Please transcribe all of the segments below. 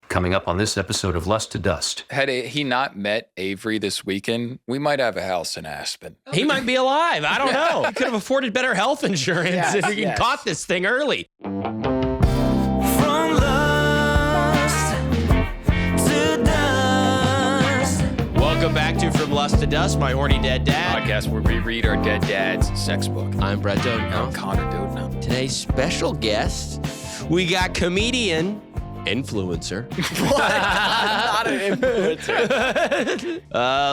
Coming up on this episode of Lust to Dust. Had he not met Avery this weekend, we might have a house in Aspen. He might be alive. I don't know. He could have afforded better health insurance if he caught this thing early. From Lust to Dust. Welcome back to From Lust to Dust, my horny dead dad. Podcast where we read our dead dad's sex book. I'm Brett Dodenhoff. Connor Dodenhoff. Today's special guest, we got comedian, influencer. What? I'm not an influencer.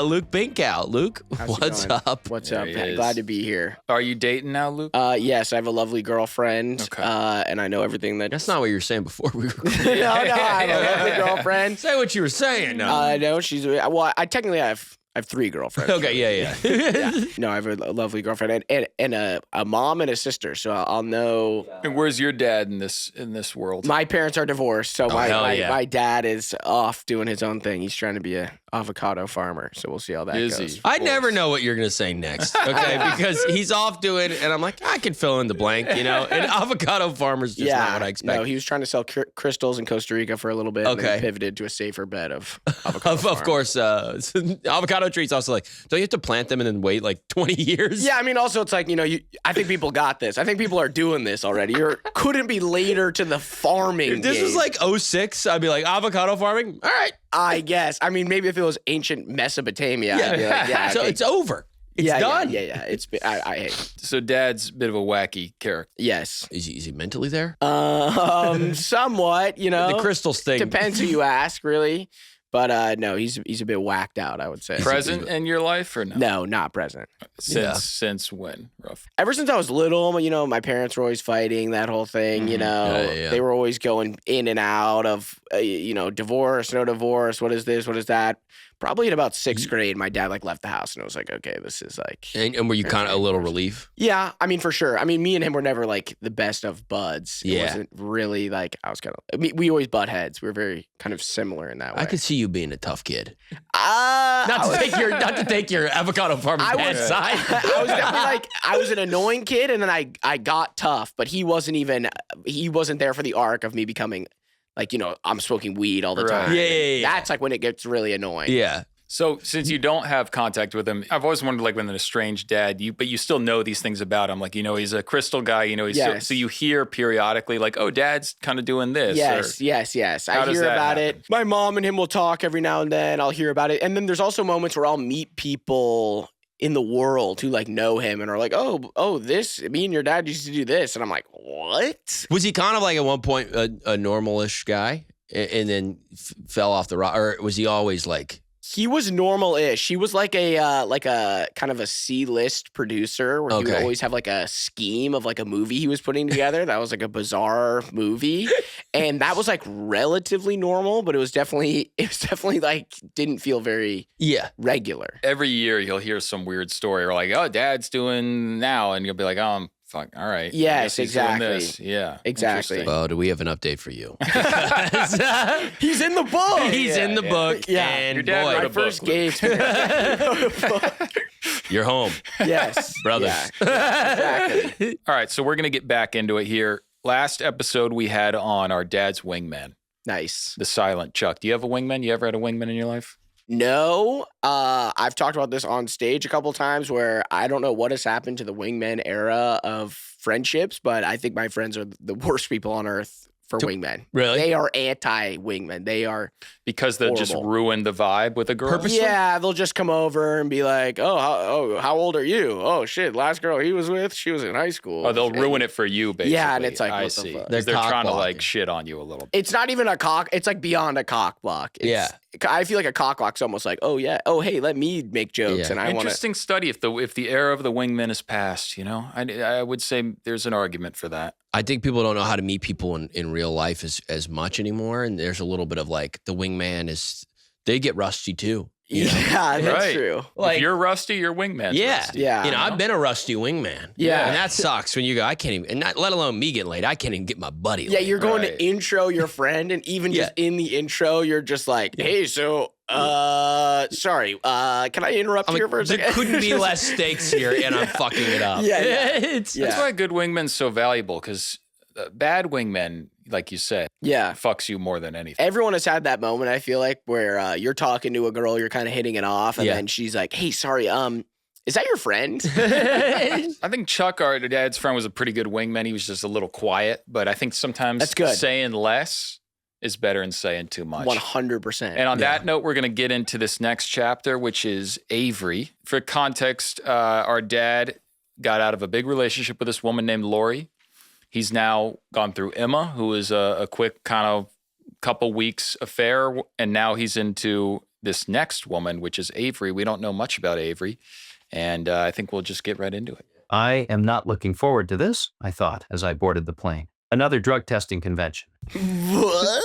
Luke Binkow. Luke, what's up? What's There up? he Man? is. Glad to be here. Are you dating now, Luke? Yes, I have a lovely girlfriend, Okay. and I know everything that. That's not what you were saying before we were. no, I have a lovely girlfriend. Say what you were saying. No. No, she's well. I technically have three girlfriends. Okay, yeah. Yeah. No, I have a lovely girlfriend and a mom and a sister. So I'll know. And where's your dad in this world? My parents are divorced, so hell yeah. my dad is off doing his own thing. He's trying to be a avocado farmer. So we'll see how that Is goes. he? I never know what you're going to say next, okay? Because he's off doing, and I'm like, I can fill in the blank, you know? And avocado farmer's just not what I expect. No, he was trying to sell crystals in Costa Rica for a little bit. And then Okay. he pivoted to a safer bet of avocado. Of farm. course, avocado trees also like, don't you have to plant them and then wait like 20 years? Yeah, I mean, also it's like, I think people got this. I think people are doing this already. You couldn't be later to the farming. If this game. was like 06, I'd be like, avocado farming? All right. I guess. I mean, maybe if it was ancient Mesopotamia, I'd be like, yeah, So okay. it's over. It's yeah, done. Yeah. It's been, I hate. So dad's a bit of a wacky character. Yes. Is he mentally there? Somewhat. The crystals thing. Depends who you ask, really. But no, he's a bit whacked out, I would say. Present in your life or no? No, not present. Since when? Rough. Ever since I was little, my parents were always fighting, that whole thing, Yeah. They were always going in and out of, divorce, no divorce, what is this, what is that. Probably in about sixth grade, my dad left the house and it was like, okay, this is like. And were you kind of a little relief? Yeah, I mean, for sure. I mean, me and him were never the best of buds. It Yeah. wasn't really I was kind of, we always butt heads. We were very kind of similar in that way. I could see you being a tough kid. not Not to take your avocado farmer's I bad was- side. I was definitely I was an annoying kid, and then I got tough, but he wasn't there for the arc of me becoming I'm smoking weed all the Right. time. Yeah. That's when it gets really annoying. Yeah. So since you don't have contact with him, I've always wondered when an estranged dad, but you still know these things about him. He's a crystal guy, he's Yes. so you hear periodically oh, dad's kind of doing this. Yes. How I does hear that about happen? it. My mom and him will talk every now and then. I'll hear about it. And then there's also moments where I'll meet people in the world who know him and are like, oh, this, me and your dad used to do this. And I'm like, what? Was he kind of at one point a normal-ish guy and then fell off the rock? Or was he always He was normal-ish. He was like a kind of a C-list producer where he would Okay. always have a scheme of a movie he was putting together. That was a bizarre movie. And that was relatively normal, but it was definitely didn't feel very regular. Every year you'll hear some weird story or oh, dad's doing now. And you'll be like, oh, fuck, all right. I Yes, guess he's doing exactly. this. Yeah. Exactly. Interesting. well, do we have an update for you? He's in the book. He's in the book. Yeah. And Your dad boy, wrote My a book, first Luke. gate. you're home. Yes. Brothers. Yeah, exactly. All right. So we're going to get back into it here. Last episode we had on our dad's wingman, Nice. the silent Chuck. Do you have a wingman? You ever had a wingman in your life? No, I've talked about this on stage a couple times where I don't know what has happened to the wingman era of friendships, but I think my friends are the worst people on earth for wingmen. Really? They are anti-wingmen. They are, Because they'll just Horrible. ruin the vibe with a girl? Purposely? yeah, they'll just come over and be like, how old are you? Oh, shit, last girl he was with, she was in high school. Oh, they'll And ruin it for you, basically. Yeah, and it's like, I what the see. fuck? 'Cause They're They're trying to cock-blocking. shit on you a little bit. It's not even a cock. It's beyond a cock block. I feel like a cock block's almost like, oh, yeah. Oh, hey, let me make jokes. Yeah. And I want to. Interesting study. If the era of the wingman is past, I would say there's an argument for that. I think people don't know how to meet people in real life as much anymore. And there's a little bit of the wingman they get rusty too. You know? Yeah, that's Right. true. If you're rusty, your wingman's Yeah. rusty. Yeah. I've been a rusty wingman. Yeah. And that sucks when you go, I can't even, and not, let alone me getting laid, I can't even get my buddy Yeah, laid. you're going Right. to intro your friend, and even just in the intro, you're just like, hey, so, sorry, can I interrupt I'm here like, for a there second? couldn't be less stakes here, and I'm fucking it up. Yeah, yeah. It's, Yeah. That's why a good wingman's so valuable, because bad wingmen, like you said, Yeah. fucks you more than anything. Everyone has had that moment, I feel like, where you're talking to a girl, you're kind of hitting it off, and Yeah. then she's like, hey, sorry, is that your friend? I think Chuck, our dad's friend, was a pretty good wingman. He was just a little quiet, but I think sometimes That's good. saying less is better than saying too much. 100%. And on that note, we're going to get into this next chapter, which is Avery. For context, our dad got out of a big relationship with this woman named Lori. He's now gone through Emma, who is a quick kind of couple weeks affair. And now he's into this next woman, which is Avery. We don't know much about Avery. And I think we'll just get right into it. I am not looking forward to this, I thought as I boarded the plane. Another drug testing convention. What?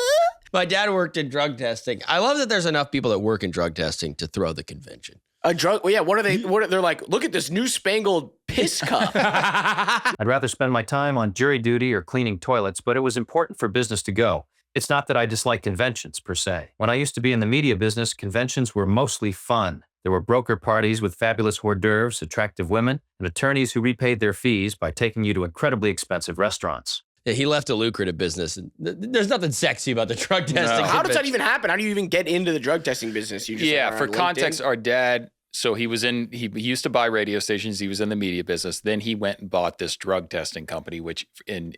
My dad worked in drug testing. I love that there's enough people that work in drug testing to throw the convention. A drug? Well, yeah. What are they? They're like, look at this new spangled piss cup. I'd rather spend my time on jury duty or cleaning toilets, but it was important for business to go. It's not that I dislike conventions per se. When I used to be in the media business, conventions were mostly fun. There were broker parties with fabulous hors d'oeuvres, attractive women, and attorneys who repaid their fees by taking you to incredibly expensive restaurants. Yeah, he left a lucrative business. And there's nothing sexy about the drug testing. How does that even happen? How do you even get into the drug testing business? You just Yeah, are for on context, LinkedIn? our dad, so he used to buy radio stations. He was in the media business. Then he went and bought this drug testing company, which in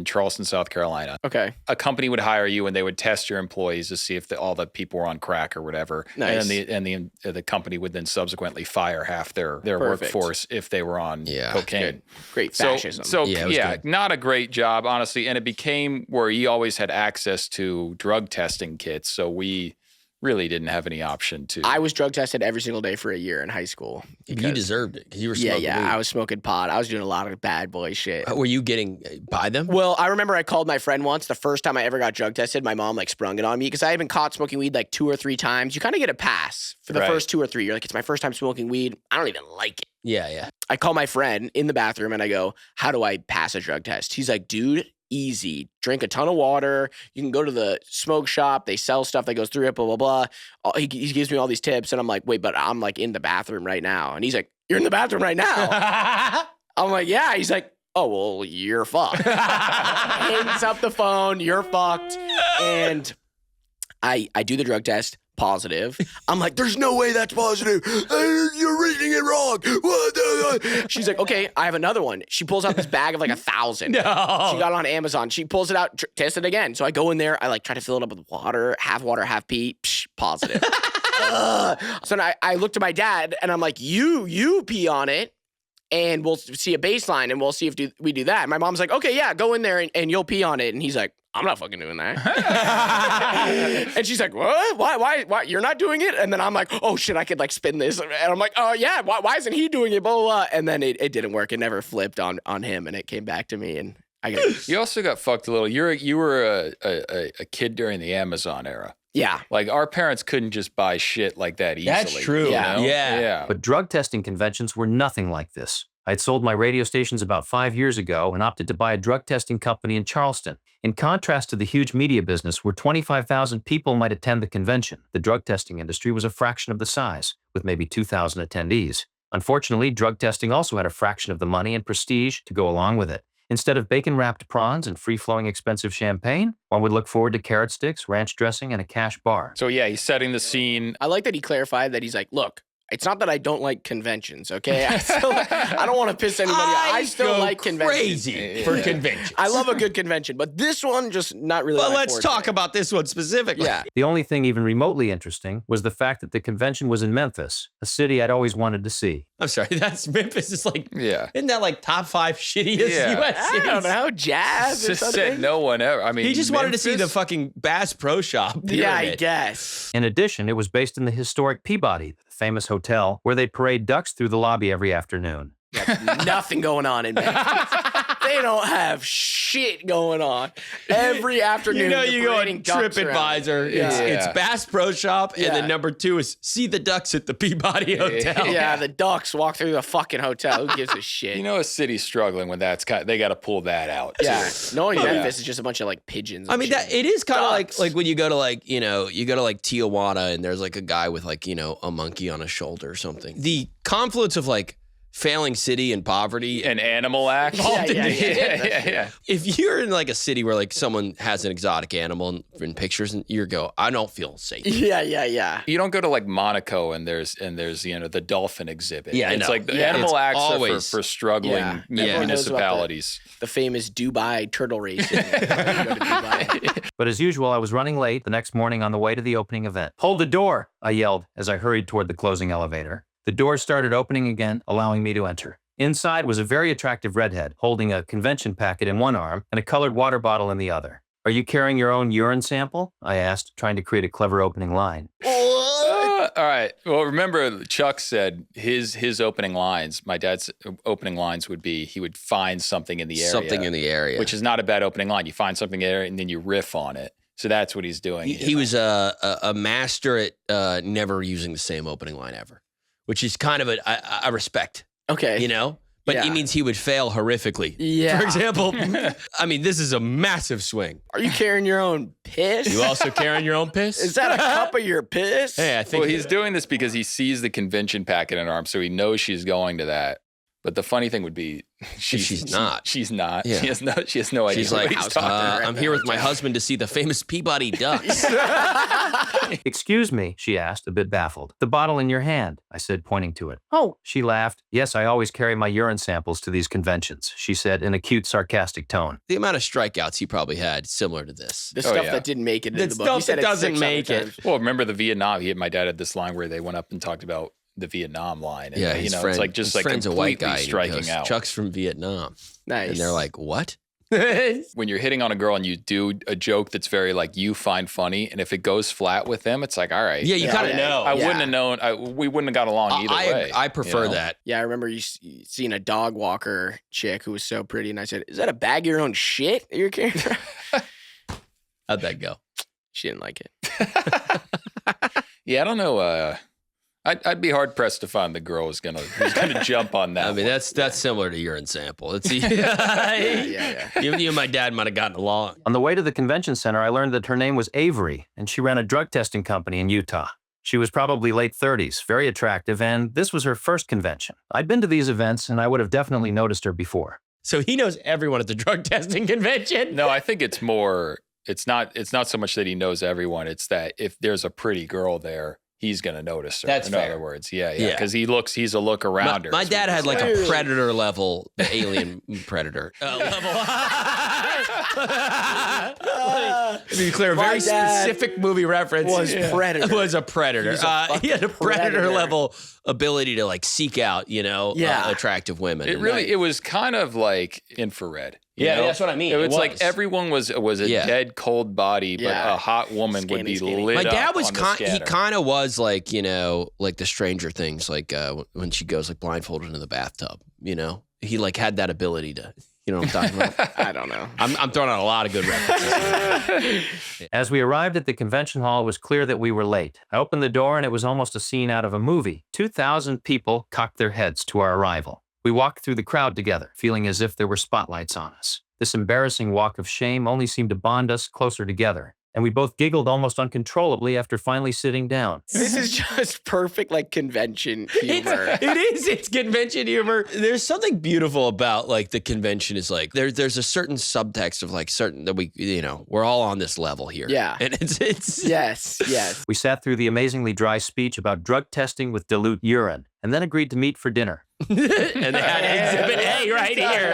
Charleston, South Carolina. Okay. A company would hire you and they would test your employees to see if all the people were on crack or whatever. Nice. And the company would then subsequently fire half their Perfect. workforce if they were on cocaine. Good. Great fascism. So Yeah, it was good. not a great job, honestly. And it became where he always had access to drug testing kits. So we really didn't have any option to. I was drug tested every single day for a year in high school. You because- deserved it because you were smoking weed. I was smoking pot. I was doing a lot of bad boy shit. Were you getting by them? Well, I remember I called my friend once. The first time I ever got drug tested, my mom like sprung it on me because I had been caught smoking weed like 2 or 3 times. You kind of get a pass for the Right. first 2 or 3. You're like, it's my first time smoking weed. I don't even like it. Yeah. I call my friend in the bathroom and I go, how do I pass a drug test? He's like, dude, easy. Drink a ton of water. You can go to the smoke shop. They sell stuff that goes through it, blah, blah, blah. He gives me all these tips. And I'm like, wait, but I'm like in the bathroom right now. And he's like, you're in the bathroom right now. I'm like, yeah. He's like, oh, well, you're fucked. Hangs up the phone. You're fucked. And I do the drug test. Positive. I'm like, there's no way that's positive. You're reading it wrong. She's like, okay, I have another one. She pulls out this bag of like 1,000. No. She got it on Amazon. She pulls it out, test it again. So I go in there. I like try to fill it up with water, half pee. Psh, positive. So now I look to my dad and I'm like, you pee on it. And we'll see a baseline and we'll see if we do that. And my mom's like, okay, yeah, go in there and you'll pee on it. And he's like, I'm not fucking doing that. And she's like, what? Why? You're not doing it? And then I'm like, oh shit, I could like spin this. And I'm like, oh yeah, why isn't he doing it? Blah, blah, blah. And then it didn't work. It never flipped on him and it came back to me and I got You also got fucked a little. You were a kid during the Amazon era. Yeah. Like our parents couldn't just buy shit like that easily. That's true. you Yeah. know? Yeah. But drug testing conventions were nothing like this. I had sold my radio stations about 5 years ago and opted to buy a drug testing company in Charleston. In contrast to the huge media business where 25,000 people might attend the convention, the drug testing industry was a fraction of the size, with maybe 2,000 attendees. Unfortunately, drug testing also had a fraction of the money and prestige to go along with it. Instead of bacon-wrapped prawns and free-flowing expensive champagne, one would look forward to carrot sticks, ranch dressing, and a cash bar. So yeah, he's setting the scene. I like that he clarified that he's like, look, it's not that I don't like conventions, okay? I don't want to piss anybody off. I still go like conventions. crazy for conventions. I love a good convention, but this one just not really. But my let's forte. talk about this one specifically. Yeah. The only thing even remotely interesting was the fact that the convention was in Memphis, a city I'd always wanted to see. I'm sorry, that's Memphis is like, Yeah. isn't that like top 5 shittiest Yeah. U.S. I cities? don't know, jazz or Just something. said no one ever. I mean, He just wanted to see the Memphis? fucking Bass Pro Shop. Yeah, I pyramid. guess. In addition, it was based in the historic Peabody, the famous hotel where they parade ducks through the lobby every afternoon. Nothing going on in Memphis. They don't have shit going on. Every afternoon, You know, they're you go parading on ducks around. TripAdvisor. Yeah. It's Bass Pro Shop, and Yeah. then number 2 is see the ducks at the Peabody Hotel. Yeah, the ducks walk through the fucking hotel. Who gives a shit? You know, a city's struggling when they got to pull that out. yeah, too. knowing Yeah. Memphis is just a bunch of like pigeons. I and mean, shit. that it is kind of Ducks. like when you go to like, you go to like Tijuana and there's like a guy with like, a monkey on his shoulder or something. The confluence of like failing city and poverty. An animal act. Yeah. If you're in like a city where like someone has an exotic animal in pictures and you go, I don't feel safe. Yeah. You don't go to like Monaco and there's the dolphin exhibit. Yeah, I it's know. like the Yeah. animal It's acts are always- for struggling Yeah. Everyone knows about municipalities. The famous Dubai turtle racing. You go to Dubai. But as usual, I was running late the next morning on the way to the opening event. Hold the door, I yelled as I hurried toward the closing elevator. The door started opening again, allowing me to enter. Inside was a very attractive redhead holding a convention packet in one arm and a colored water bottle in the other. Are you carrying your own urine sample? I asked, trying to create a clever opening line. All right. Well, remember Chuck said his opening lines, my dad's opening lines would be he would find something in the area. Something in the area. Which is not a bad opening line. You find something in the area and then you riff on it. So that's what he's doing. He was a master at never using the same opening line ever, which is kind of a respect, Okay. you know? But Yeah. it means he would fail horrifically. Yeah. For example, I mean, this is a massive swing. Are you carrying your own piss? You also carrying your own piss? Is that a cup of your piss? Hey, I think Well, he's doing this because he sees the convention packet in her arm, so he knows she's going to that. But the funny thing would be, she's not. She's not. Yeah. She has no idea She's what like, he's talking about. I'm here with my husband to see the famous Peabody Ducks. Excuse me, she asked, a bit baffled. The bottle in your hand, I said, pointing to it. Oh, she laughed. Yes, I always carry my urine samples to these conventions, she said in a cute, sarcastic tone. The amount of strikeouts he probably had, similar to this. The stuff yeah. that didn't make it into The the book. You stuff said that it doesn't 600 make it. times. Well, remember the Vietnam? My dad had this line where they went up and talked about the Vietnam line. And, Yeah, you his know, friend, it's like just his like friend's a completely white guy. and he striking goes, out. Chuck's from Vietnam. Nice. And they're like, what? When you're hitting on a girl and you do a joke that's very like you find funny, and if it goes flat with them, it's like, all right. Yeah, you kind of yeah. know. I wouldn't have known. We wouldn't have got along either way. I prefer you know? that. Yeah, I remember you seeing a dog walker chick who was so pretty, and I said, "Is that a bag of your own shit that you're carrying?" How'd that go? She didn't like it. Yeah, I don't know. I'd be hard pressed to find the girl who's gonna jump on that. I mean, one. that's similar to urine sample. It's Yeah. you and my dad might have gotten along. On the way to the convention center, I learned that her name was Avery, and she ran a drug testing company in Utah. She was probably late 30s, very attractive, and this was her first convention. I'd been to these events, and I would have definitely noticed her before. So he knows everyone at the drug testing convention. No, I think it's more. It's not so much that he knows everyone. It's that if there's a pretty girl there, he's gonna notice her. That's in fair. other words, yeah, Yeah. because he's a look around her. My is dad what had he's like saying. a predator level, the alien predator level. To be clear, a My very dad specific movie reference. was Predator. Was a predator. He's a He had a fucking predator predator. level ability to like seek out, Yeah. attractive women. It And really, it was kind of like infrared. you Yeah, know? that's what I mean. It It was like was. everyone was a Yeah. dead cold body, but Yeah. a hot woman would be Skinny. lit My dad up was on the he scanner. kind of was like, like the Stranger Things, like when she goes like blindfolded into the bathtub, he like had that ability to, you know what I'm talking about? I don't know. I'm throwing out a lot of good references. As we arrived at the convention hall, it was clear that we were late. I opened the door, and it was almost a scene out of a movie. 2,000 people cocked their heads to our arrival. We walked through the crowd together, feeling as if there were spotlights on us. This embarrassing walk of shame only seemed to bond us closer together, and we both giggled almost uncontrollably after finally sitting down. This is just perfect, like convention humor. It's convention humor. There's something beautiful about like the convention is like there's a certain subtext of like certain that we're all on this level here. Yeah. And it's Yes. We sat through the amazingly dry speech about drug testing with dilute urine, and then agreed to meet for dinner. and they had Exhibit A right here.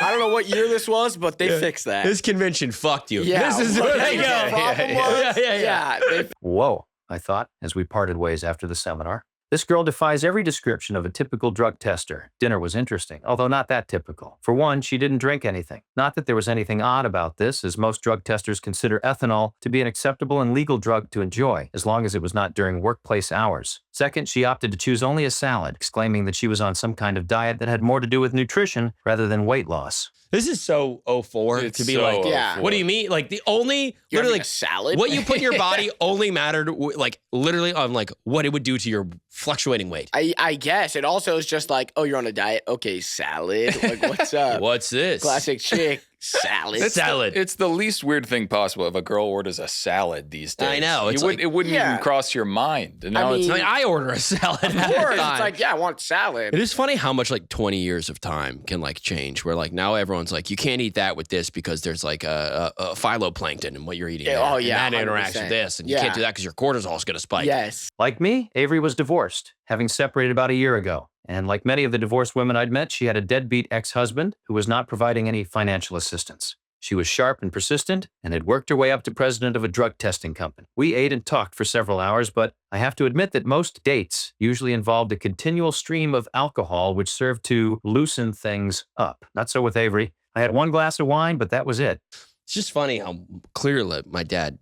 I don't know what year this was, but they fixed that. This convention fucked you. Yeah. This is what where the they go. problem was? Yeah. they- Whoa, I thought, as we parted ways after the seminar. This girl defies every description of a typical drug tester. Dinner was interesting, although not that typical. For one, she didn't drink anything. Not that there was anything odd about this, as most drug testers consider ethanol to be an acceptable and legal drug to enjoy, as long as it was not during workplace hours. Second, she opted to choose only a salad, exclaiming that she was on some kind of diet that had more to do with nutrition rather than weight loss. This is so 04 It's to be so like, Yeah. what do you mean? Like the only, You're literally having a salad? what you put in your body only mattered like literally on like what it would do to your fluctuating weight. I guess. It also is just like, oh, you're on a diet? Okay, salad. Like, what's up? What's this? Classic chick. Salad. It's the least weird thing possible if a girl orders a salad these days. I know. It's it wouldn't Yeah. even cross your mind. And now I it's mean- I order a salad. Of course. It's like, yeah, I want salad. It is funny how much like 20 years of time can like change. Where like now everyone's like, you can't eat that with this because there's like a phytoplankton in what you're eating. Yeah, there. oh, yeah, and that interacts 100%. with this, and you Yeah. can't do that because your cortisol's going to spike. Yes. Like me, Avery was divorced, having separated about a year ago. And like many of the divorced women I'd met, she had a deadbeat ex-husband who was not providing any financial assistance. She was sharp and persistent and had worked her way up to president of a drug testing company. We ate and talked for several hours, but I have to admit that most dates usually involved a continual stream of alcohol which served to loosen things up. Not so with Avery. I had one glass of wine, but that was it. It's just funny how clearly my dad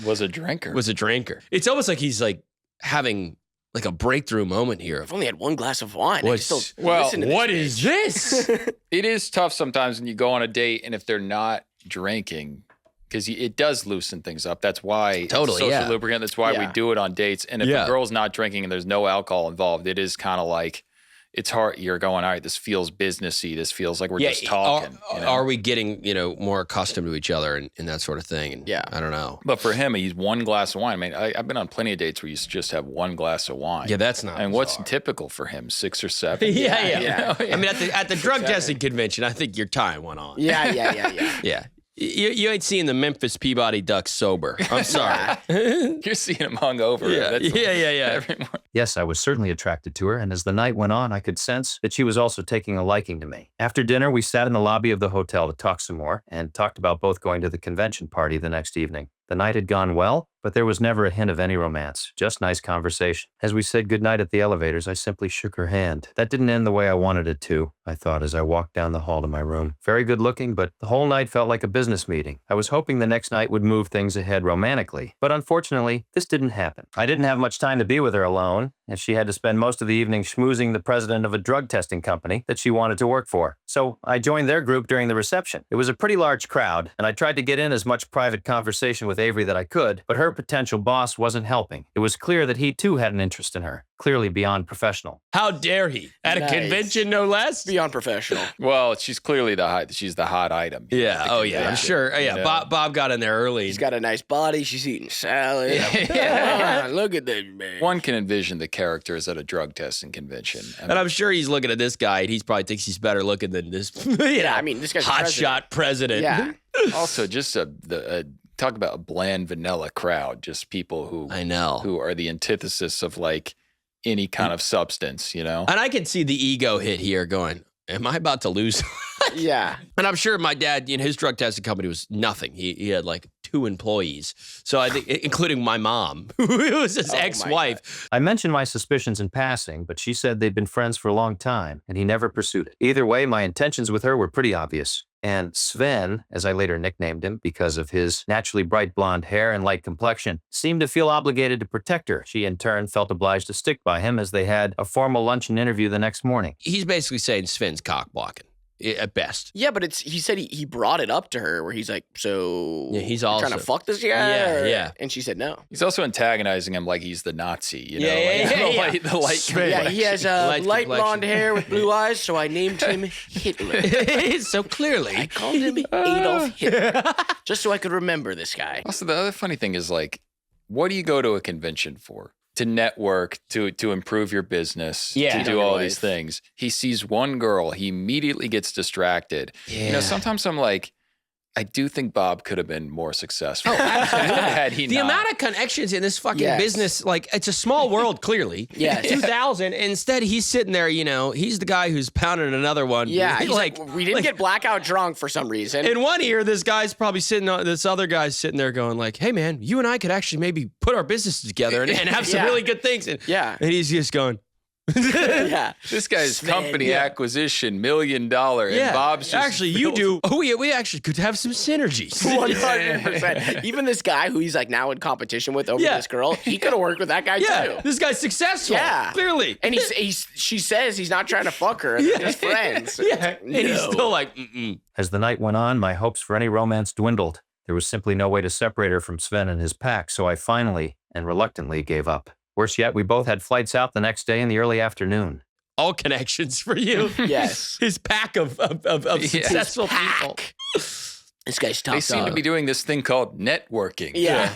was a drinker. was a drinker. It's almost like he's like having like a breakthrough moment here. I've only had one glass of wine. What's- I can still well, listen to What is this? It is tough sometimes when you go on a date and if they're not drinking, because it does loosen things up. That's why it's Totally, social yeah. lubricant. That's why we Yeah. do it on dates. And if Yeah. a girl's not drinking and there's no alcohol involved, it is kind of like it's hard. You're going, all right, this feels businessy. This feels like we're just talking. you know? Are we getting, more accustomed to each other and that sort of thing? And Yeah. I don't know. But for him, he's one glass of wine. I mean, I've been on plenty of dates where you just have one glass of wine. Yeah, that's not. And what's bizarre. typical for him? 6 or 7? Yeah. Yeah. I mean, at the drug testing convention, I think your time went on. Yeah. Yeah. You ain't seeing the Memphis Peabody Ducks sober. I'm sorry. You're seeing him hungover. Yeah. That's Yeah. every morning. Yes, I was certainly attracted to her, and as the night went on, I could sense that she was also taking a liking to me. After dinner, we sat in the lobby of the hotel to talk some more, and talked about both going to the convention party the next evening. The night had gone well, but there was never a hint of any romance, just nice conversation. As we said goodnight at the elevators, I simply shook her hand. That didn't end the way I wanted it to, I thought as I walked down the hall to my room. Very good looking, but the whole night felt like a business meeting. I was hoping the next night would move things ahead romantically, but unfortunately, this didn't happen. I didn't have much time to be with her alone, as she had to spend most of the evening schmoozing the president of a drug testing company that she wanted to work for. So I joined their group during the reception. It was a pretty large crowd, and I tried to get in as much private conversation with Avery that I could, but her potential boss wasn't helping. It was clear that he too had an interest in her, clearly beyond professional. How dare he? At a Nice. convention, no less? Beyond professional. Well, she's clearly she's the hot item. Yeah. Oh, yeah. I'm convention, sure. Yeah. you know? Bob got in there early. She's got a nice body. She's eating salad. Yeah. Look at this, man. One can envision the characters at a drug testing convention. I mean, And I'm sure he's looking at this guy and he probably thinks he's better looking than this Yeah, I mean, this guy's hot president. shot president. Yeah. also, just talk about a bland vanilla crowd. Just people I know. who are the antithesis of like any kind of substance. You know. And I can see the ego hit here going, am I about to lose? Yeah. And I'm sure my dad, his drug testing company was nothing. He had like 2 employees. So I think, including my mom, who was his Oh, my ex-wife. I mentioned my suspicions in passing, but she said they'd been friends for a long time, and he never pursued it. Either way, my intentions with her were pretty obvious. And Sven, as I later nicknamed him because of his naturally bright blonde hair and light complexion, seemed to feel obligated to protect her. She, in turn, felt obliged to stick by him as they had a formal luncheon interview the next morning. He's basically saying Sven's cock blocking at best. Yeah, but he said he brought it up to her where he's like, so Yeah, he's you trying also- to fuck this guy? Yeah, or-" yeah. And she said no. He's also antagonizing him like he's the Nazi. You know. Yeah, yeah, like, yeah, the yeah. light- the light Sven. Yeah, he has Light light complexion. blonde hair with blue eyes, so I named him Hitler. So I clearly. called him Adolf Hitler, just so I could remember this guy. Also, the other funny thing is like, what do you go to a convention for? To network, to improve your business, Yeah. to do Your all life. these things. He sees one girl, he immediately gets distracted. You know, sometimes I'm like, I do think Bob could have been more successful. Had he The not. amount of connections in this fucking Yes. business, like it's a small world, clearly. Yes. 2000. Instead, he's sitting there, he's the guy who's pounding another one. Yeah, he's like, like, we didn't get blackout drunk for some reason. in one ear, this other guy's sitting there going like, hey man, you and I could actually maybe put our businesses together and have some Yeah. really good things. And, Yeah. and he's just going, Yeah. This guy's Sven, company yeah. acquisition, $1 million. And Bob's just actually, you do. Oh, yeah, we actually could have some synergies. 100%. Even this guy who he's like now in competition with over Yeah. this girl, he could have worked with that guy Yeah, too. this guy's successful. Yeah. Clearly. And she says he's not trying to fuck her. They're just friends. Yeah. And he's No. still like, mm-mm. As the night went on, my hopes for any romance dwindled. There was simply no way to separate her from Sven and his pack, so I finally and reluctantly gave up. Worse yet, we both had flights out the next day in the early afternoon. all connections for you. Yes. His pack of successful people. This guy's top They seem to be doing this thing called networking. Yeah.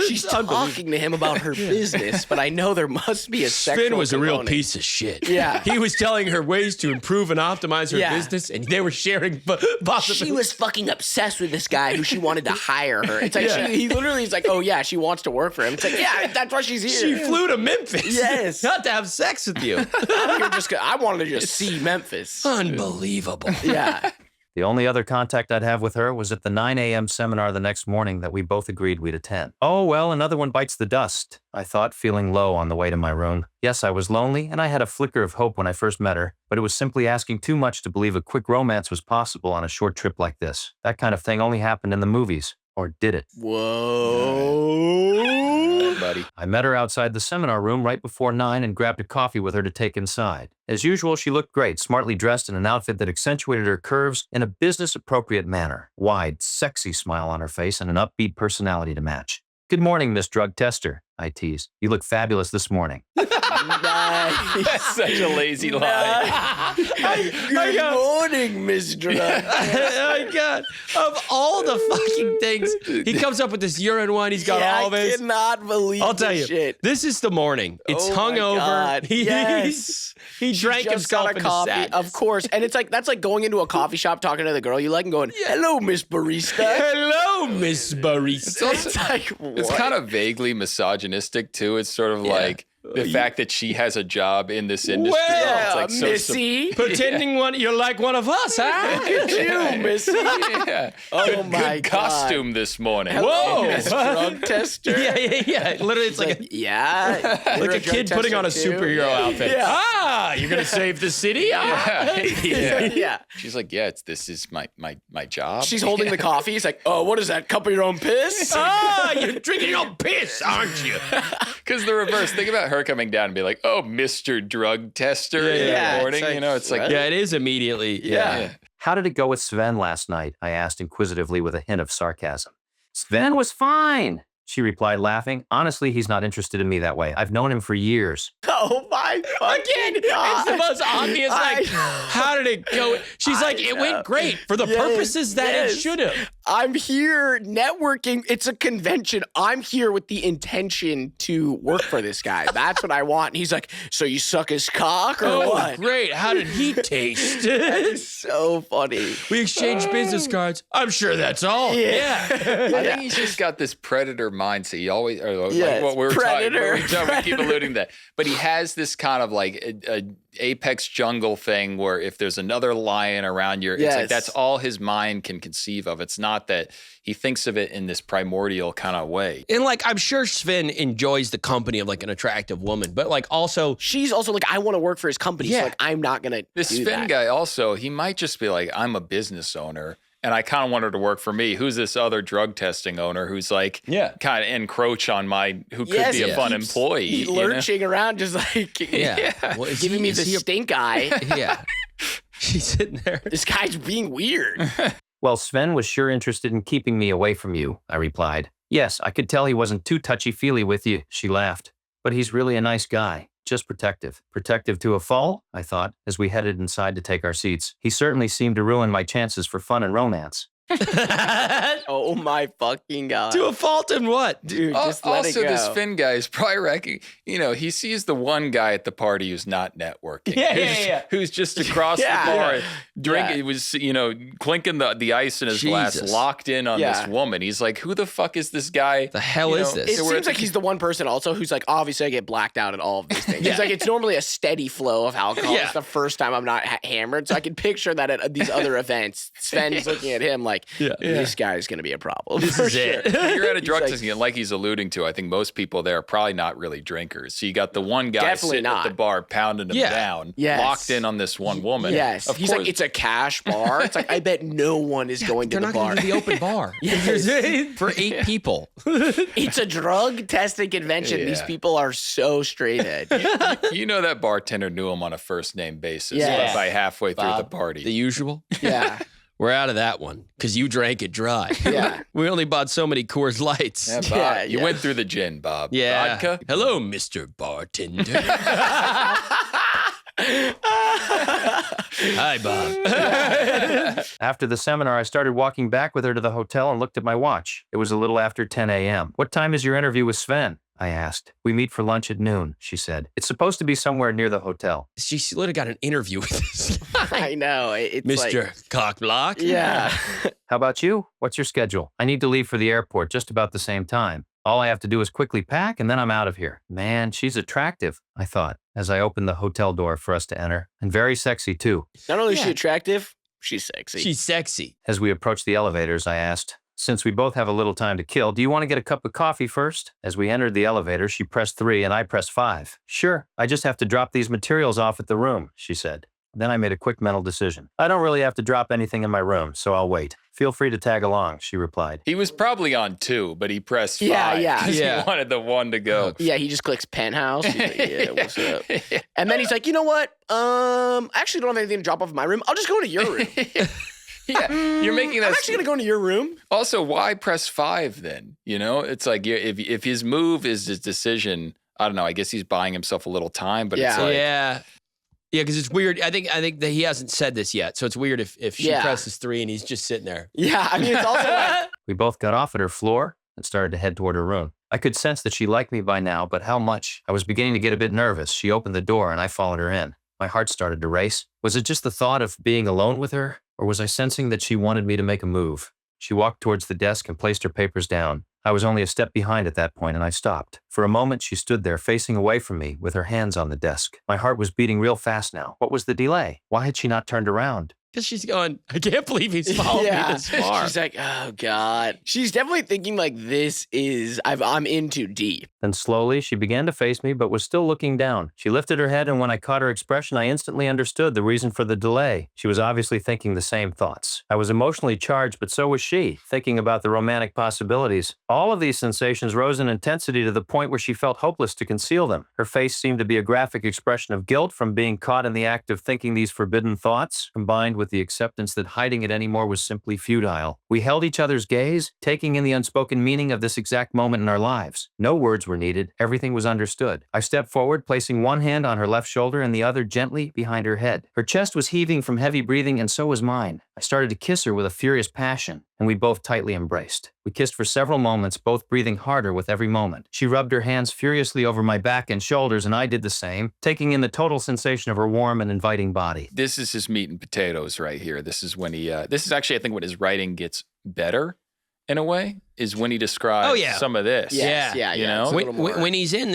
She's talking to him about her business, but I know there must be a sexual Finn was a real component. piece of shit. Yeah. He was telling her ways to improve and optimize her business, and they were sharing possibly. She was fucking obsessed with this guy who she wanted to hire her. It's like he literally is like, oh yeah, she wants to work for him. It's like, yeah, that's why she's here. She flew to Memphis. Yes. Not to have sex with you. I'm here just 'cause I wanted to just see Memphis. Unbelievable. Yeah. The only other contact I'd have with her was at the 9 a.m. seminar the next morning that we both agreed we'd attend. Oh, well, another one bites the dust, I thought, feeling low on the way to my room. Yes, I was lonely, and I had a flicker of hope when I first met her, but it was simply asking too much to believe a quick romance was possible on a short trip like this. That kind of thing only happened in the movies. Or did it? Whoa. Buddy. I met her outside the seminar room right before 9 and grabbed a coffee with her to take inside. As usual, she looked great, smartly dressed in an outfit that accentuated her curves in a business-appropriate manner. Wide, sexy smile on her face and an upbeat personality to match. Good morning, Miss Drug Tester, I teased. You look fabulous this morning. Nice. Such a lazy lie. Good morning, Miss Drug. Oh my God. Of all the fucking things, he comes up with this urine one. He's got all I this. cannot believe I'll tell this you, shit. this is the morning. It's Oh my hungover. God. Yes. He drank Just himself got a into coffee, sadness. of course. And it's like that's like going into a coffee shop talking to the girl you like and going, "Hello, Miss Barista." Hello, Miss Barista. It's like It's what? kind of vaguely misogynistic too. It's sort of like the fact that she has a job in this industry. Well, it's like so Missy. Pretending you're like one of us, huh? Look at you, Missy. yeah. Oh my Good God. costume this morning. Whoa. Miss Drug Tester. Yeah. Literally, it's like Yeah. a, like a kid putting on a superhero outfit. Yeah. Ah, you're gonna save the city? Ah. Yeah. She's like, yeah, this is my job. She's holding the coffee. He's like, "Oh, what is that? Cup of your own piss?" Ah, you're drinking your own piss, aren't you? Because the reverse. Think about her coming down and be like, "Oh, Mr. Drug Tester in Yeah, the morning." it's like, It's like, what? Yeah, it is immediately. Yeah. How did it go with Sven last night? I asked inquisitively with a hint of sarcasm. Sven was fine, she replied, laughing. Honestly, he's not interested in me that way. I've known him for years. Oh my fucking Again, God. it's the most obvious. Like, how did it go? She's like, it went great for the purposes that it should have. I'm here networking. It's a convention. I'm here with the intention to work for this guy. That's what I want. And he's like, "So you suck his cock or Oh, what?" great. How did he taste? That is so funny. We exchanged business cards. I'm sure that's all. Yeah. I think he's just got this predator mindset. He always, or Yes, like what we were predator. talking, we keep alluding to that. But he has this kind of like a apex jungle thing where if there's another lion around you, it's like Yes. that's all his mind can conceive of. It's not that he thinks of it in this primordial kind of way. And like, I'm sure Sven enjoys the company of like an attractive woman, but like also, She's also like, "I want to work for his company." Yeah. So like, I'm not gonna This do Finn that. guy also, he might just be like, I'm a business owner. And I kind of want her to work for me. Who's this other drug testing owner who's like, kind of encroach on who could Yes, be a he fun keeps employee? you know? lurching around, just like Well, is giving me the stink eye. Yeah. She's sitting there. This guy's being weird. Well, Sven was sure interested in keeping me away from you, I replied. Yes, I could tell he wasn't too touchy-feely with you, she laughed. But he's really a nice guy. Just protective. Protective to a fault, I thought, as we headed inside to take our seats. He certainly seemed to ruin my chances for fun and romance. Oh my fucking God. To a fault in what? Dude, just let it Also, go. this Finn guy is probably he sees the one guy at the party who's not networking. Who's just across Yeah. the bar, Yeah. drinking. Yeah. It was, clinking the ice in his glass, Jesus. locked in on Yeah. this woman. He's like, who the fuck is this guy? The hell is this? It we're seems at like he's the one person also who's like, obviously I get blacked out at all of these things. He's like, it's normally a steady flow of alcohol. Yeah. It's the first time I'm not hammered. So I can picture that at these other events, Sven's looking at him like, this guy's going to be a problem. This for is it. sure. You're at a drug like- testing, and like he's alluding to, I think most people there are probably not really drinkers. So you got the one guy Definitely sitting not. at the bar pounding him Yeah. down, Yes. locked in on this one woman. Yes. Of He's course, like, it's a cash bar. It's like, I bet no one is going to They're the not bar. going to do the open bar. For 8 people. It's a drug testing convention. These Yeah. people are so straight edge. you know that bartender knew him on a first name basis Yes. by halfway through the Bob, party. The usual. Yeah. We're out of that one because you drank it dry. Yeah. We only bought so many Coors Lights. Yeah, Bob, Yeah, you yeah. went through the gin, Bob. Yeah. Vodka? Hello, Mr. Bartender. Hi, Bob. After the seminar, I started walking back with her to the hotel and looked at my watch. It was a little after 10 a.m. What time is your interview with Sven? I asked. We meet for lunch at noon, she said. It's supposed to be somewhere near the hotel. She literally got an interview with this guy. I know. It's Mr. like, Cockblock. yeah. How about you? What's your schedule? I need to leave for the airport just about the same time. All I have to do is quickly pack and then I'm out of here. Man, she's attractive, I thought, as I opened the hotel door for us to enter. And very sexy, too. Not only is she Yeah. attractive, she's sexy. She's sexy. As we approached the elevators, I asked, since we both have a little time to kill, do you want to get a cup of coffee first? As we entered the elevator, she pressed 3 and I pressed 5. Sure, I just have to drop these materials off at the room, she said. Then I made a quick mental decision. I don't really have to drop anything in my room, so I'll wait. Feel free to tag along, she replied. He was probably on 2, but he pressed 5. Yeah. 'cause Yeah. He wanted the 1 to go. Yeah, he just clicks penthouse. He's like, yeah, what's up? And then he's like, you know what? I actually don't have anything to drop off in my room. I'll just go into your room. Yeah, you're making that. I'm actually going to go into your room. Also, why press 5 then? You know, it's like if his move is his decision, I don't know. I guess he's buying himself a little time, but it's Yeah. like, Yeah, because it's weird. I think that he hasn't said this yet, so it's weird if she Yeah. presses 3 and he's just sitting there. Yeah, I mean, it's also like, We both got off at her floor and started to head toward her room. I could sense that she liked me by now, but how much? I was beginning to get a bit nervous. She opened the door and I followed her in. My heart started to race. Was it just the thought of being alone with her? Or was I sensing that she wanted me to make a move? She walked towards the desk and placed her papers down. I was only a step behind at that point and I stopped. For a moment, she stood there facing away from me with her hands on the desk. My heart was beating real fast now. What was the delay? Why had she not turned around? Because she's going, I can't believe he's followed me this far. She's like, oh God. She's definitely thinking like I'm in too deep. Then slowly, she began to face me, but was still looking down. She lifted her head, and when I caught her expression, I instantly understood the reason for the delay. She was obviously thinking the same thoughts. I was emotionally charged, but so was she, thinking about the romantic possibilities. All of these sensations rose in intensity to the point where she felt hopeless to conceal them. Her face seemed to be a graphic expression of guilt from being caught in the act of thinking these forbidden thoughts, combined with the acceptance that hiding it anymore was simply futile. We held each other's gaze, taking in the unspoken meaning of this exact moment in our lives. No words were needed. Everything was understood. I stepped forward, placing one hand on her left shoulder and the other gently behind her head. Her chest was heaving from heavy breathing, and so was mine. I started to kiss her with a furious passion, and we both tightly embraced. We kissed for several moments, both breathing harder with every moment. She rubbed her hands furiously over my back and shoulders, and I did the same, taking in the total sensation of her warm and inviting body. this is his meat and potatoes right here. This is when he. This is actually, I think, when his writing gets better, in a way, is when he describes Oh, yeah. some of this. Yes, Yeah. yeah. You know? It's a little more- When he's in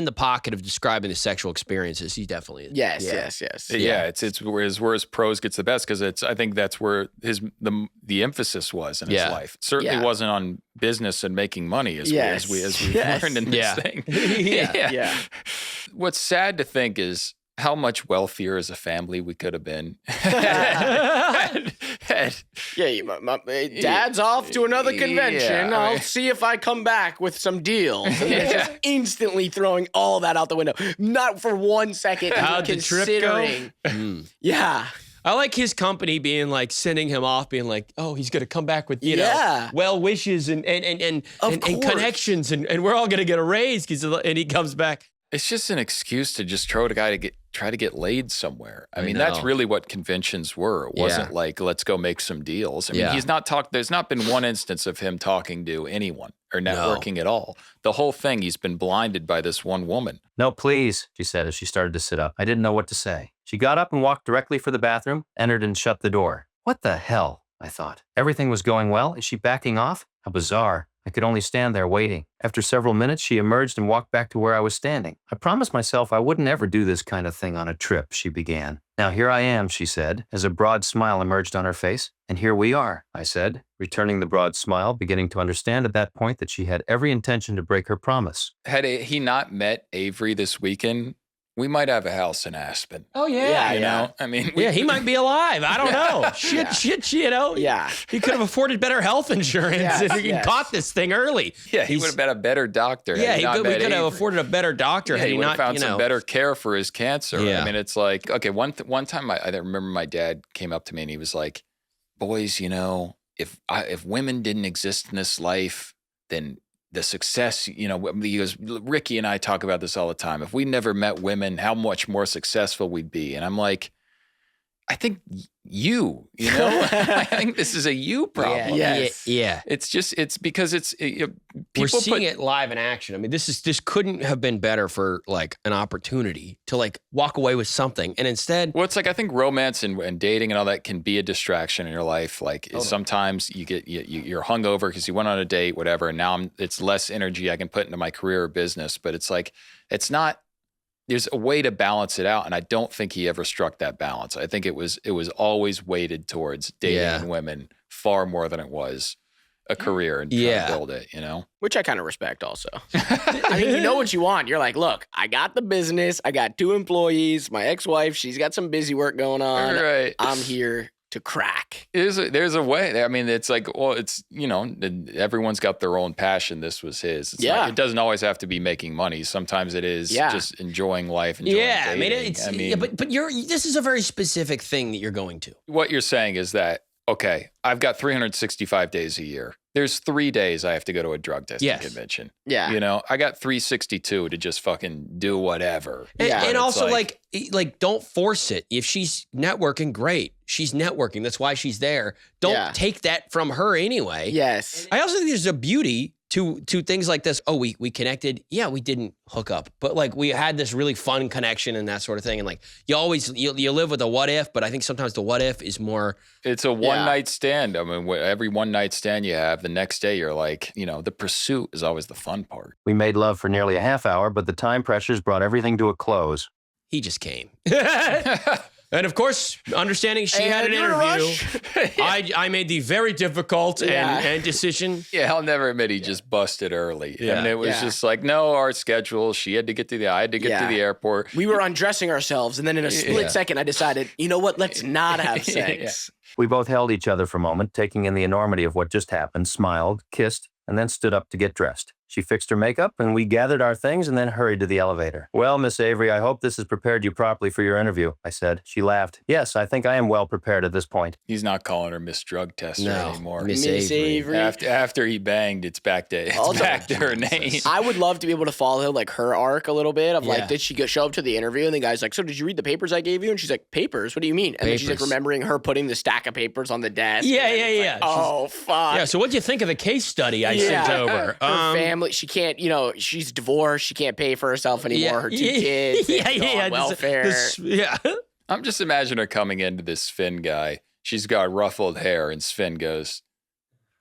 the pocket of describing the sexual experiences, he definitely is. Yes, Yeah. yes. Yeah, it's where his prose gets the best, because I think that's where the emphasis was in his Yeah. life. Certainly Yeah. wasn't on business and making money, as Yes. we've Yes. learned in this Yeah. thing. Yeah. What's sad to think is how much wealthier as a family we could have been. Yeah, Dad's off to another convention. Yeah, I'll see if I come back with some deals. And they're just instantly throwing all that out the window. Not for 1 second How'd the trip go? considering. Yeah. I like his company being like sending him off, being like, oh, he's gonna come back with Yeah. well wishes and Of course. connections and we're all gonna get a raise and he comes back. It's just an excuse to just throw a guy to try to get laid somewhere. I mean, know. that's really what conventions were. It wasn't Yeah. like, let's go make some deals. I mean, Yeah. he's not there's not been one instance of him talking to anyone or networking at all. The whole thing, he's been blinded by this one woman. No, please, she said as she started to sit up. I didn't know what to say. She got up and walked directly for the bathroom, entered and shut the door. What the hell? I thought. Everything was going well. Is she backing off? How bizarre. I could only stand there waiting. After several minutes, she emerged and walked back to where I was standing. I promised myself I wouldn't ever do this kind of thing on a trip, she began. Now here I am, she said, as a broad smile emerged on her face. And here we are, I said, returning the broad smile, beginning to understand at that point that she had every intention to break her promise. Had he not met Avery this weekend, we might have a house in Aspen. Oh yeah. You know? I mean, Yeah, he might be alive. I don't know. Shit, you know. Yeah. He could have afforded better health insurance Yes, if he yes. caught this thing early. Yeah, he would have been a better doctor. Yeah, had we met could have Avery. afforded a better doctor Yeah, had he he would not have found you know. some better care for his cancer. Yeah. I mean, it's like, okay, one time I remember my dad came up to me and he was like, boys, you know, if women didn't exist in this life, then the success, he goes, Ricky and I talk about this all the time. If we never met women, how much more successful we'd be. And I'm like, I think I think this is a you problem. Yeah. It's because people We're seeing it live in action. I mean, this couldn't have been better for like an opportunity to like walk away with something. And instead, well, it's like, I think romance and dating and all that can be a distraction in your life. Like sometimes you're hungover because you went on a date, whatever. And now it's less energy I can put into my career or business, but it's like, it's not, there's a way to balance it out. And I don't think he ever struck that balance. I think it was always weighted towards dating and women far more than it was a career and trying to build it, Which I kind of respect also. I mean, you know what you want. You're like, look, I got the business. I got 2 employees. My ex-wife, she's got some busy work going on. Right. I'm here to crack. There's a way. I mean, it's like, well, it's, everyone's got their own passion. This was his. It's like, it doesn't always have to be making money. Sometimes it is just enjoying life. Enjoying dating. But this is a very specific thing that you're going to. What you're saying is that, okay, I've got 365 days a year. There's 3 days I have to go to a drug testing convention. Yeah. I got 362 to just fucking do whatever. And also like don't force it. If she's networking, great. She's networking. That's why she's there. Don't take that from her anyway. Yes. I also think there's a beauty to things like this. Oh, we connected. Yeah, we didn't hook up, but like we had this really fun connection and that sort of thing. And like you live with a what if, but I think sometimes the what if is more. It's a one night stand. I mean, every one night stand you have, the next day you're like, the pursuit is always the fun part. We made love for nearly a half hour, but the time pressures brought everything to a close. He just came. And of course, understanding she had an interview, I made the very difficult and decision. Yeah, I'll never admit he just busted early. Yeah. And it was just like, no, our schedule. I had to get to the airport. We were undressing ourselves, and then in a split second, I decided, you know what? Let's not have sex. We both held each other for a moment, taking in the enormity of what just happened, smiled, kissed, and then stood up to get dressed. She fixed her makeup, and we gathered our things and then hurried to the elevator. Well, Miss Avery, I hope this has prepared you properly for your interview, I said. She laughed. Yes, I think I am well prepared at this point. He's not calling her Miss Drug Tester anymore. Miss Avery. After he banged, it's back to her name. I would love to be able to follow like her arc a little bit of like, did she show up to the interview? And the guy's like, so did you read the papers I gave you? And she's like, papers? What do you mean? And then she's like remembering her putting the stack of papers on the desk. Yeah. Like, oh, fuck. Yeah, so what'd you think of the case study I sent over? Her family, she can't, she's divorced. She can't pay for herself anymore. Her 2 kids. Welfare. I'm just imagining her coming into this Sven guy. She's got ruffled hair, and Sven goes,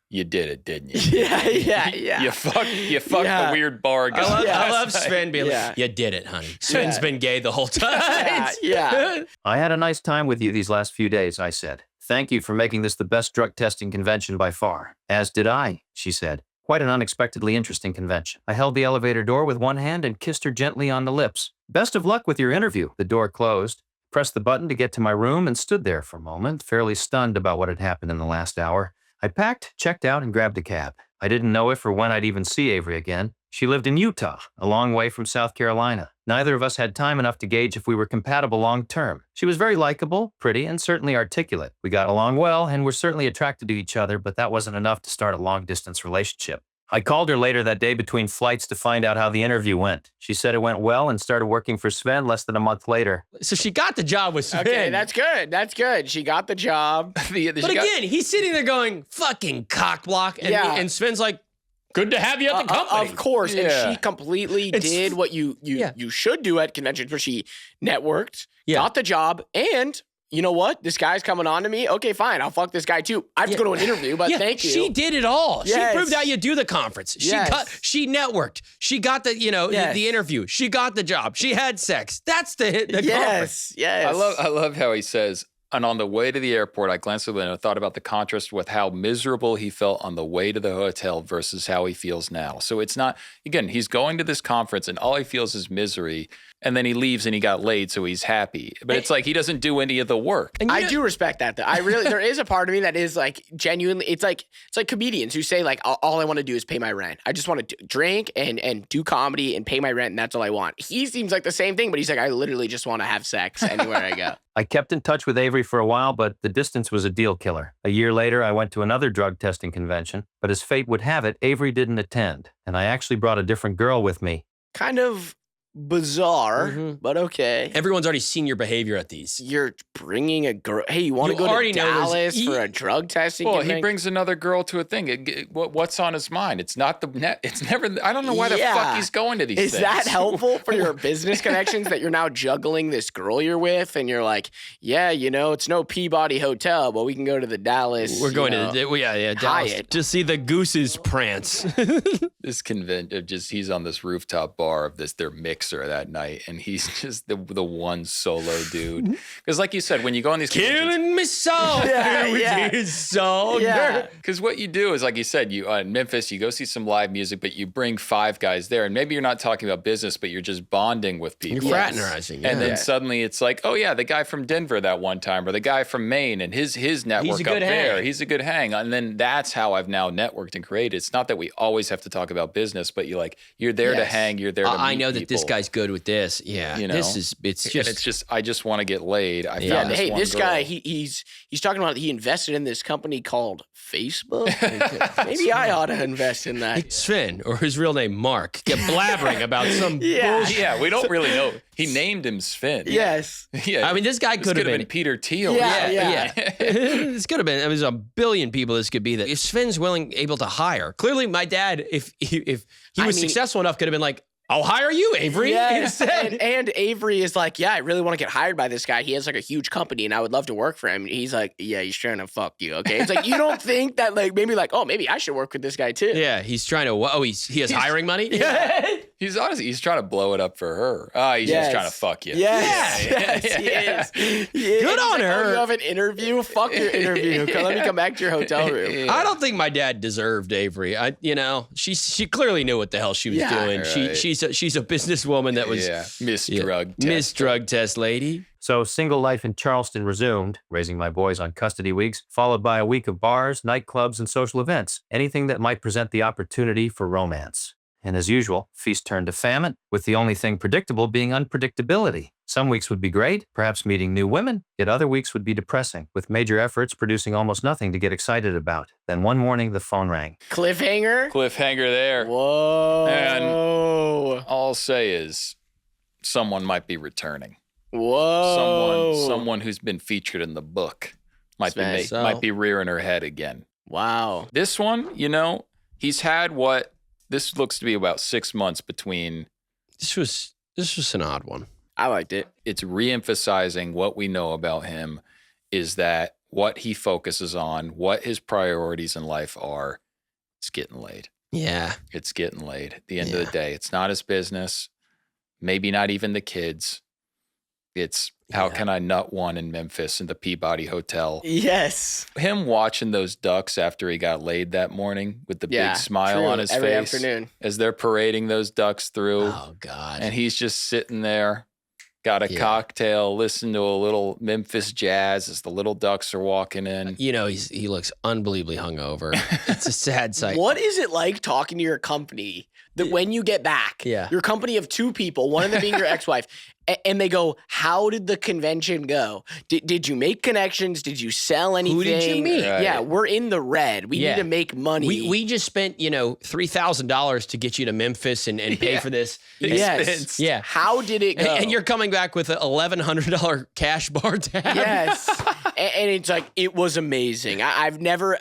you did it, didn't you? Yeah. You fucked the weird bar guy. I love Sven being like, you did it, honey. Sven's been gay the whole time. Yeah. I had a nice time with you these last few days, I said. Thank you for making this the best drug testing convention by far. As did I, she said. Quite an unexpectedly interesting convention. I held the elevator door with one hand and kissed her gently on the lips. Best of luck with your interview. The door closed. Pressed the button to get to my room and stood there for a moment, fairly stunned about what had happened in the last hour. I packed, checked out, and grabbed a cab. I didn't know if or when I'd even see Avery again. She lived in Utah, a long way from South Carolina. Neither of us had time enough to gauge if we were compatible long term. She was very likable, pretty, and certainly articulate. We got along well and were certainly attracted to each other, but that wasn't enough to start a long-distance relationship. I called her later that day between flights to find out how the interview went. She said it went well and started working for Sven less than a month later. So she got the job with Sven. Okay, that's good. She got the job. But again, he's sitting there going, fucking cockblock. And Sven's like, good to have you at the company. Of course. And she completely did what you should do at conventions, where she networked, got the job, and you know what? This guy's coming on to me. Okay, fine. I'll fuck this guy too. I have to go to an interview, but thank you. She did it all. Yes. She proved how you do the conference. She networked. She got the the interview. She got the job. She had sex. That's the conference. Yes. I love how he says, and on the way to the airport, I glanced at it and I thought about the contrast with how miserable he felt on the way to the hotel versus how he feels now. So it's not, again, he's going to this conference and all he feels is misery. and then he leaves and he got laid, so he's happy. But it's like he doesn't do any of the work. I do respect that though. There is a part of me that is like genuinely. It's like comedians who say like all I want to do is pay my rent. I just want to drink and do comedy and pay my rent, and that's all I want. He seems like the same thing, but he's like, I literally just want to have sex anywhere I go. I kept in touch with Avery for a while, but the distance was a deal killer. A year later, I went to another drug testing convention, but as fate would have it, Avery didn't attend, and I actually brought a different girl with me. Kind of bizarre, but okay. Everyone's already seen your behavior at these. You're bringing a girl. Hey, you want to go to Dallas for a drug testing? Well, he brings another girl to a thing. What's on his mind? It's not the net. It's never. I don't know why the fuck he's going to these things. Is that helpful for your business connections that you're now juggling this girl you're with, and you're like, yeah, it's no Peabody Hotel, but we can go to the Dallas. We're going to Dallas Hyatt to see the gooses prance. This convention, he's on this rooftop bar of their mixer that night, and he's just the one solo dude. Because like you said, when you go on these killing me soft with his song. Yeah. Because what you do is, like you said, you in Memphis, you go see some live music, but you bring 5 guys there, and maybe you're not talking about business, but you're just bonding with people. You're fraternizing. And then suddenly it's like, oh yeah, the guy from Denver that one time, or the guy from Maine, and his network up there. He's a good hang. And then that's how I've now networked and created. It's not that we always have to talk about business, but you're there to hang, you're there to meet I know that people. this guy's good with this. Yeah. It's just I just want to get laid. I found this girl. guy, he's talking about he invested in this company called Facebook. Maybe I ought to invest in that. Sven, or his real name, Mark, kept blabbering about some bullshit. Yeah, we don't really know. He named him Sven. Yes. Yeah. I mean, this guy could have been Peter Thiel. Yeah. This could have been. There's a billion people this could be. That if Sven's able to hire, clearly my dad, if he was successful enough, could have been like, I'll hire you, Avery. Instead. And Avery is like, yeah, I really want to get hired by this guy. He has like a huge company and I would love to work for him. And he's like, yeah, he's trying to fuck you, okay? It's like, you don't think that maybe I should work with this guy too. Yeah, he's trying to, he has hiring money? Yeah. He's trying to blow it up for her. He's just trying to fuck you. Yes, he is. Good on her. Oh, you have an interview? Fuck your interview. Let me come back to your hotel room. I don't think my dad deserved Avery. She clearly knew what the hell she was doing. Right. She's a businesswoman that was Miss drug test lady. So single life in Charleston resumed, raising my boys on custody weeks, followed by a week of bars, nightclubs, and social events, anything that might present the opportunity for romance. And as usual, feast turned to famine, with the only thing predictable being unpredictability. Some weeks would be great, perhaps meeting new women, yet other weeks would be depressing, with major efforts producing almost nothing to get excited about. Then one morning, the phone rang. Cliffhanger there. Whoa. And all I'll say is someone might be returning. Whoa. Someone who's been featured in the book might be rearing her head again. Wow. This one, he's had this looks to be about 6 months between. This was an odd one. I liked it. It's reemphasizing what we know about him is that what he focuses on, what his priorities in life are, it's getting laid. Yeah. It's getting laid. At the end of the day, it's not his business, maybe not even the kids. It's how can I nut one in Memphis in the Peabody Hotel? Yes. Him watching those ducks after he got laid that morning with the big smile on his every face afternoon. As they're parading those ducks through. Oh, God. And he's just sitting there, got a cocktail, listening to a little Memphis jazz as the little ducks are walking in. He looks unbelievably hungover. It's a sad sight. What is it like talking to your company that when you get back, your company of 2 people, one of them being your ex-wife, and they go, how did the convention go? Did you make connections? Did you sell anything? Who did you meet? Right. Yeah, we're in the red. We need to make money. We just spent, $3,000 to get you to Memphis and pay for this. Yes. Yeah. How did it go? And you're coming back with a $1,100 cash bar tab. Yes. And it's like, it was amazing. I've never,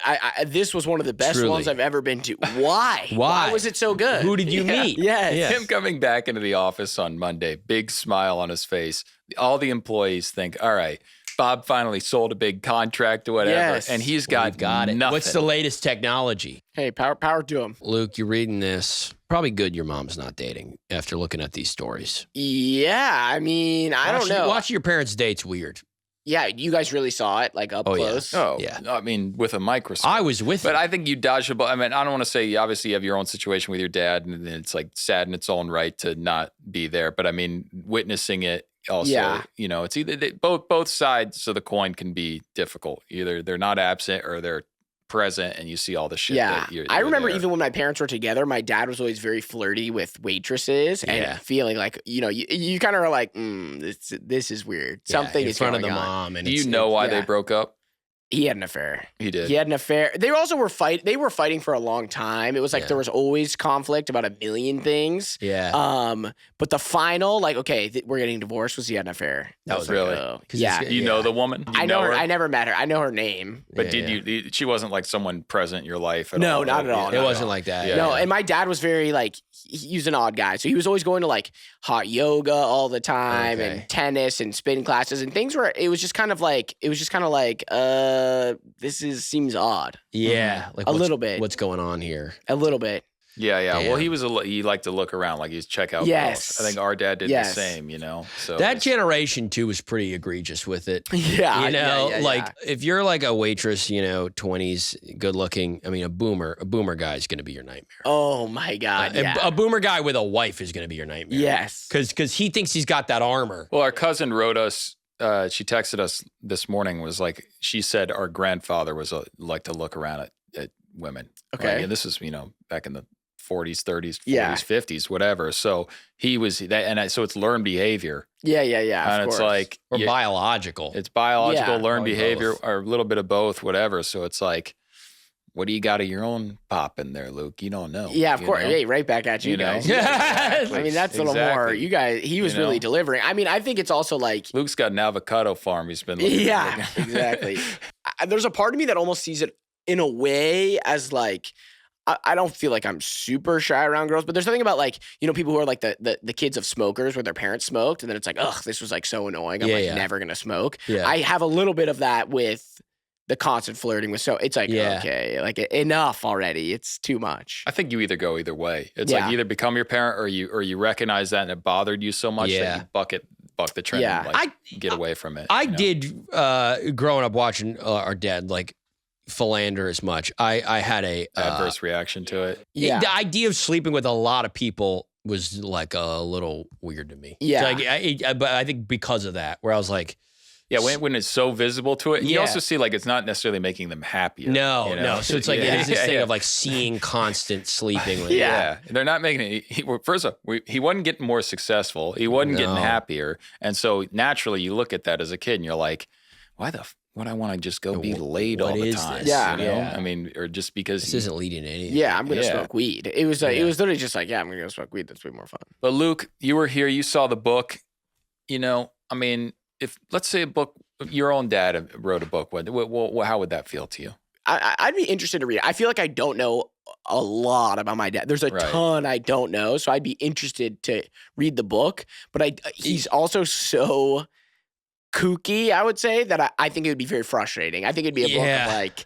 this was one of the best ones I've ever been to. Why? Why was it so good? Who did you meet? Yes. Him coming back into the office on Monday, big smile on his face. All the employees think, all right, Bob finally sold a big contract or whatever, and he's got it. Nothing. What's the latest technology? Hey, power to him. Luke, you're reading this. Probably good your mom's not dating after looking at these stories. Yeah, I mean, I don't know. Watching your parents' date's weird. Yeah, you guys really saw it like up close. Oh, Yeah. I mean, with a microscope. I was with But him. I think you dodged a bullet. I mean, I don't want to say, obviously, you have your own situation with your dad, and it's like sad in its own right to not be there. But I mean, witnessing it also, it's either both sides of the coin can be difficult. Either they're not absent or they're present, and you see all the shit. Yeah, that you're I remember there. even when my parents were together, my dad was always very flirty with waitresses and feeling like, you kind of are like, this is weird. Something in is front of going the on. mom. And Do you know why they broke up? He had an affair. He did. He had an affair. They also were They were fighting for a long time. It was like there was always conflict about a million things. Yeah. But the final, like, okay, we're getting divorced, was he had an affair. That was really. Yeah. You know the woman. I know her. I never met her. I know her name. But she wasn't like someone present in your life at all? No, not at all. It wasn't like that. Yeah. No, and my dad was very like, he was an odd guy. So he was always going to like hot yoga all the time and tennis and spin classes and things where it was just kind of like, this seems odd. Yeah. Like a little bit. What's going on here? A little bit. Yeah. Damn. Well, he liked to look around, like he's check out Yes. girls. I think our dad did the same, So That generation too was pretty egregious with it. Yeah. Like if you're like a waitress, 20s, good looking, I mean, a boomer guy is going to be your nightmare. Oh my God. A boomer guy with a wife is going to be your nightmare. Yes. Because he thinks he's got that armor. Well, our cousin wrote us. She texted us this morning. Was like, she said our grandfather was like to look around at women. Okay. Right? And this is back in the 40s, 30s, 40s, Yeah. 50s, whatever. So he was that, and so it's learned behavior. Yeah. And it's like Or biological. it's biological, Yeah. learned Probably behavior, both. or a little bit of both, whatever. So it's like, what do you got of your own pop in there, Luke? You don't know. Yeah, of you course. know? Hey, right back at you, You know? guys. Yeah. I mean, that's a little more. You guys, he was really delivering. I mean, I think it's also like, Luke's got an avocado farm. He's been looking yeah, exactly. There's a part of me that almost sees it in a way as like, I don't feel like I'm super shy around girls, but there's something about like, people who are like the kids of smokers where their parents smoked. And then it's like, ugh, this was like so annoying. I'm never going to smoke. Yeah. I have a little bit of that with the constant flirting with. So it's like, okay, like enough already. It's too much. I think you either go either way. It's like either become your parent or you recognize that and it bothered you so much that you buck the trend and like get away from it. I did, growing up watching our dad, like, philander as much. I had a adverse reaction to it. Yeah. The idea of sleeping with a lot of people was like a little weird to me. Yeah. Like, but I think because of that, where I was like, Yeah, when it's so visible to it, you Yeah. also see like it's not necessarily making them happier. no. So it's like Yeah. it's this thing Yeah. of like seeing constant sleeping. With Yeah, they're not making it. First off, he wasn't getting more successful. He wasn't getting happier, and so naturally, you look at that as a kid, and you're like, "Why would I want to just go be laid all what the is time?" this? Yeah. You know? Yeah. I mean, or just because This isn't leading to anything. Yeah, I'm gonna Yeah. smoke weed. It was it was literally just like, I'm gonna go smoke weed. That's way more fun. But Luke, you were here. You saw the book. I mean, if let's say your own dad wrote a book, how would that feel to you? I'd be interested to read it. I feel like I don't know a lot about my dad. There's a ton I don't know, so I'd be interested to read the book. But he's also so kooky, I would say, that I think it would be very frustrating. I think it'd be a book of like,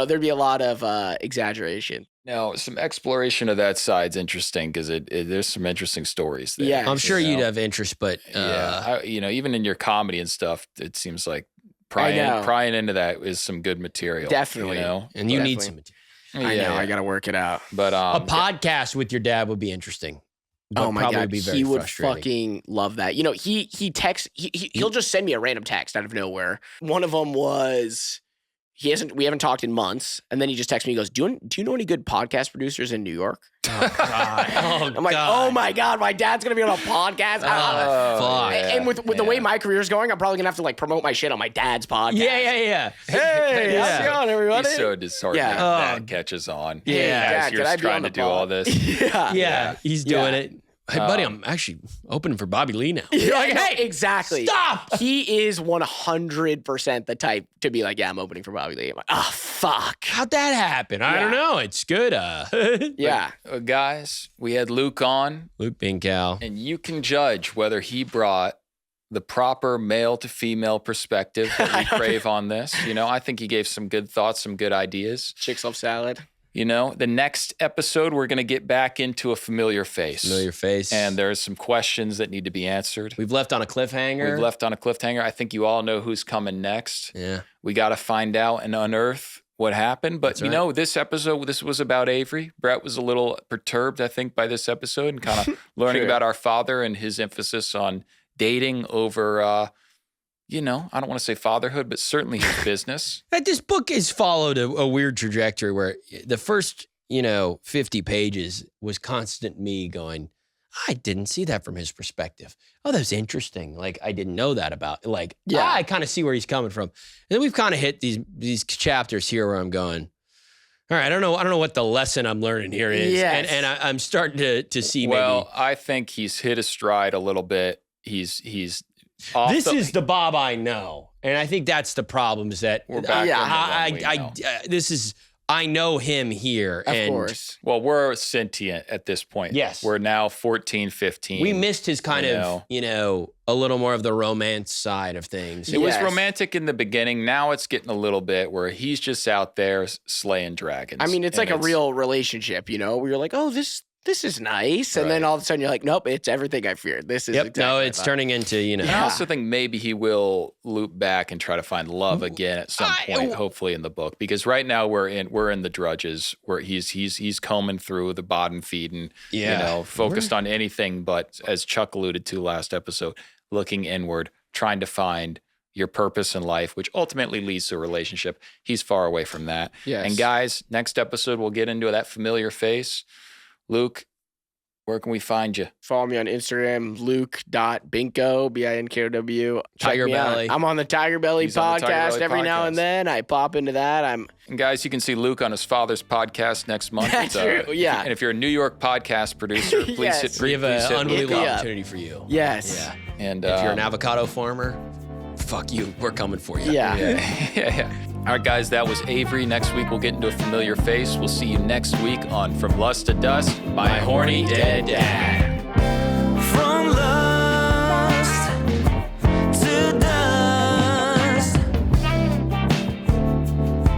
there'd be a lot of exaggeration. Now, some exploration of that side's interesting because there's some interesting stories there. Yeah. I'm sure you'd have interest, but even in your comedy and stuff, it seems like prying into that is some good material. Definitely. and you need some material. I know. I got to work it out. But A podcast with your dad would be interesting. But Oh my probably God, be very he would frustrating. fucking love that. He texts, he'll just send me a random text out of nowhere. One of them was, we haven't talked in months. And then he just texts me, he goes, do you know any good podcast producers in New York? Oh, God. I'm like, oh my God, my dad's going to be on a podcast. fuck. And with the way my career's going, I'm probably going to have to like promote my shit on my dad's podcast. Yeah. Hey, how's it going, everybody? he's so disheartened Yeah. if that catches on. Yeah. Hey, Dad, guys, could you're I be trying on to the do pod? all this. Yeah. He's doing it. Hey, buddy, I'm actually opening for Bobby Lee now. You're like, like, hey, hey, exactly. stop. He is 100% the type to be like, yeah, I'm opening for Bobby Lee. I'm like, oh, fuck. How'd that happen? I don't know. It's good. Yeah. Guys, we had Luke on, Luke Binkow. and you can judge whether he brought the proper male to female perspective that we crave on this. I think he gave some good thoughts, some good ideas. Chicks love salad. You know, the next episode, we're going to get back into a familiar face. Familiar face. And there's some questions that need to be answered. We've left on a cliffhanger. I think you all know who's coming next. Yeah. We got to find out and unearth what happened. But, That's you right. know, this episode, this was about Avery. Brett was a little perturbed, I think, by this episode and kind of learning about our father and his emphasis on dating over, you know, I don't want to say fatherhood, but certainly his business. This book has followed a weird trajectory where the first, 50 pages was constant me going, I didn't see that from his perspective. Oh, that's interesting. Like, I didn't know that about, I kind of see where he's coming from. And then we've kind of hit these chapters here where I'm going, all right, I don't know what the lesson I'm learning here is. Yes. And I'm starting to see Well, I think he's hit a stride a little bit. He's off this is the Bob I know. And I think that's the problem is that We're back in the one we know. I know him here. Of course. Well, we're sentient at this point. Yes. We're now 14, 15. We missed his kind You of, a little more of the romance side of things. It was Yes. romantic in the beginning. Now it's getting a little bit where he's just out there slaying dragons. I mean, it's And like a real relationship, where you're like, oh, this is nice. And then Right. all of a sudden you're like, nope, it's everything I feared. This is exactly No, what I it's thought. turning into, I also think maybe he will loop back and try to find love again at some point, hopefully in the book. Because right now we're in the drudges where he's combing through the bottom feeding, focused on anything but, as Chuck alluded to last episode, looking inward, trying to find your purpose in life, which ultimately leads to a relationship. He's far away from that. Yes. And guys, next episode we'll get into that familiar face. Luke, where can we find you? Follow me on Instagram, luke.binkow, Binkow. Check Tiger me out. Belly. I'm on the Tiger Belly He's on the Tiger podcast Belly every now podcast. and then. I pop into that. And guys, you can see Luke on his father's podcast next month. That's true, yeah. And if you're a New York podcast producer, please Yes. we have please an hit unbelievable me up. opportunity for you. Yes. Yeah. And If you're an avocado farmer, fuck you. We're coming for you. Yeah. yeah. All right, guys, that was Avery. Next week, we'll get into a familiar face. We'll see you next week on From Lust to Dust, My Horny Dead Dad.